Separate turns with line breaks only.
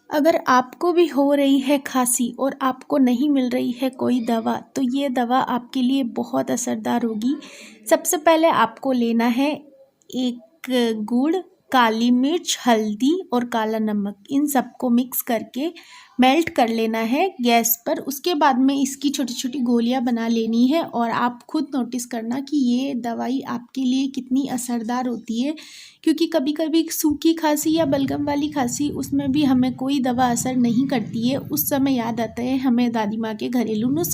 अगर आपको भी हो रही है खांसी और आपको नहीं मिल रही है कोई दवा, तो ये दवा आपके लिए बहुत असरदार होगी। सबसे पहले आपको लेना है एक गुड़, काली मिर्च, हल्दी और काला नमक, इन सबको मिक्स करके मेल्ट कर लेना है गैस पर। उसके बाद में इसकी छोटी छोटी गोलियां बना लेनी है और आप खुद नोटिस करना कि ये दवाई आपके लिए कितनी असरदार होती है, क्योंकि कभी कभी सूखी खांसी या बलगम वाली खांसी, उसमें भी हमें कोई दवा असर नहीं करती है। उस समय याद आता है हमें दादी माँ के घरेलू नुस्खे।